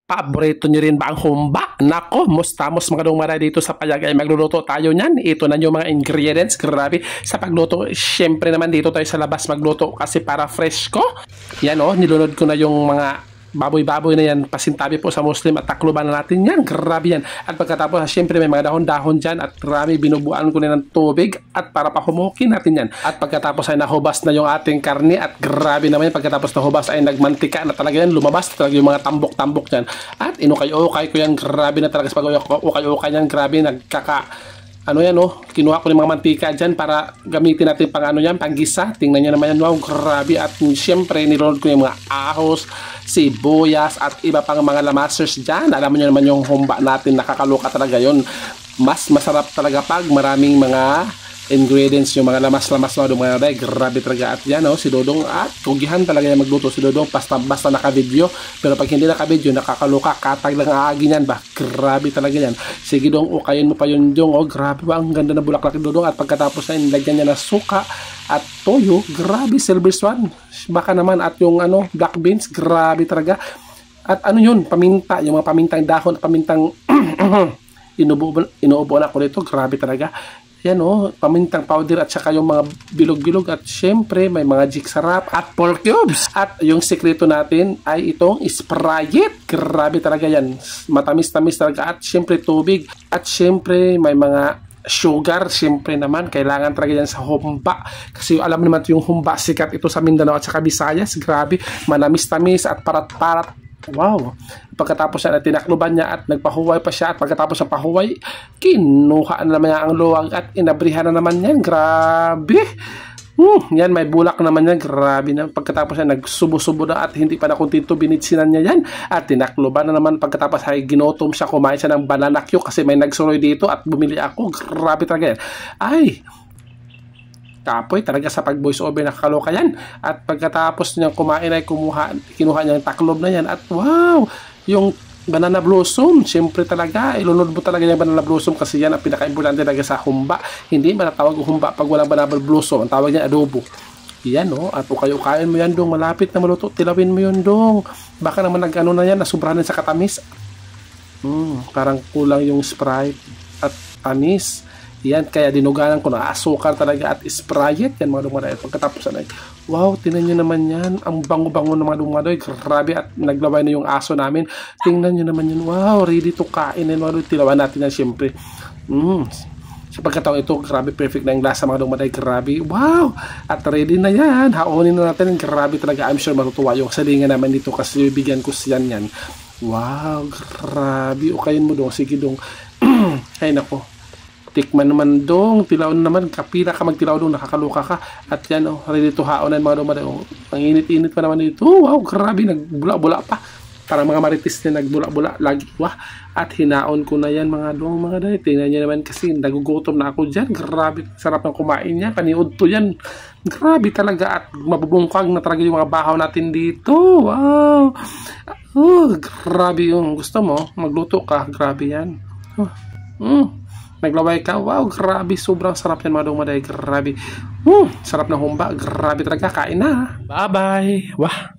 Paborito nyo rin ba ang humba? Nako, mustamos mga dumara dito sa Payag ay magluluto tayo niyan. Ito na yung mga ingredients. Grabe. Sa pagluto, syempre naman dito tayo sa labas magluto kasi para fresh ko. Yan o, nilunod ko na yung mga baboy-baboy na yan, pasintabi po sa Muslim at takluban na natin yan. Grabe yan. At pagkatapos, syempre may mga dahon-dahon dyan at marami binubuan ko na ng tubig at para pahumukin natin yan. At pagkatapos ay nahubas na yung ating karne at grabe naman yan. Pagkatapos nahubas ay nagmantika na talaga yan. Lumabas na talaga yung mga tambok-tambok dyan. At inukay-ukay ko yan. Grabe na talaga sa pag-ukay-ukay yan. Grabe, ano yan kinuha ko ng mga mantika dyan para gamitin natin pang ano yan, panggisa. Tingnan nyo naman yan, wow, grabe. At syempre nilunod ko yung mga ahos, sibuyas at iba pang mga lamasers dyan. Alam nyo naman yung humba natin, nakakaluka talaga yon. Mas masarap talaga pag maraming mga ingredients, yung mga lamas-lamas na mga day. Grabe talaga. At yan si Dodong, at tugihan talaga yan magluto si Dodong basta naka-video. Pero pag hindi naka-video, nakakaluka, katag lang aagi yan ba. Grabe talaga yan. Sige Dong, ukayin mo pa yun Dong. Grabe ba, ang ganda na bulaklak ni Dodong. At pagkatapos na nilagyan niya na suka at toyo, grabe, silver swan. Baka naman, at yung black beans, grabe talaga. At yun, paminta, yung mga pamintang dahon, pamintang inuubo na ko nito. Grabe talaga. Yan pamintang powder at saka yung mga bilog-bilog at syempre may mga jig sarap at pork cubes. At yung sekreto natin ay itong Sprite. Grabe talaga yan. Matamis-tamis talaga at syempre tubig at syempre may mga sugar. Syempre naman kailangan talaga yan sa humba. Kasi alam naman yung humba, sikat ito sa Mindanao at saka Visayas. Grabe, manamis-tamis at parat-parat. Wow. Pagkatapos na tinakluban niya at nagpahuway pa siya at pagkatapos ng pahuway, kinuha na naman niya ang luwag at inabrihan na naman yan. Grabe. Yan, may bulak naman yan. Grabe na. Pagkatapos niya nagsubo-subo na at hindi pa na kontento, binitsinan niya yan at tinakluban na naman. Pagkatapos ay ginotom siya, kumain siya ng banana cue kasi may nagsuroy dito at bumili ako. Grabe talaga yan. Ay, kapoy talaga sa pag voice over, nakakaloka yan. At pagkatapos niyang kumain ay kinuha niya yung taklob na yan at wow, yung banana blossom, syempre talaga ilunod mo talaga yung banana blossom kasi yan ang pinaka-importante talaga sa humba. Hindi matatawag humba pag walang banana blossom, ang tawag niya adobo. Yan at ukay-ukayin mo yan Dong, malapit na maluto, tilawin mo yun Dong. Baka naman na yan, nasubrahan sa katamis. Parang kulang yung Sprite at tamis. Yan, kaya dinuganan ko na asukar talaga at Sprite yan mga dumaday. Pagkatapos na wow, tinan nyo naman yan, ang bango-bango ng mga dumaday. Grabe, at naglaway na yung aso namin. Tingnan nyo naman yan, wow, ready to kain. Tilawan natin yan syempre. Sa pagkataon ito, grabe, perfect na yung lasa mga dumaday. Grabe, wow, at ready na yan. Haonin na natin, grabe talaga. I'm sure matutuwa yung salingan naman dito kasi bigyan ko siyan yan. Wow, grabe. Ukayin mo Dong, sige Dong. Ay nako, tikman naman Dong, tilaw naman, kapila ka magtilaw Dong, nakakaluka ka. At yan ready to haonan mga dumaday. Ang init-init pa naman dito. Wow, grabe, nagbula-bula pa. Parang mga marites na nagbula-bula lagi. Wah, at hinaon ko na yan mga Dong, mga day. Tingnan nyo naman kasi nagugutom na ako dyan. Grabe, sarap ng kumain niya. Paniod to yan. Grabe talaga, at mabubungkag na talaga yung mga bahaw natin dito. Wow. Grabe yung gusto mo, magluto ka. Grabe yan. Naglaway ka, wow, grabe, sobrang sarap yan mga dumaday. Grabe, sarap ng humba, grabe talaga, kain na. Bye bye. Wah.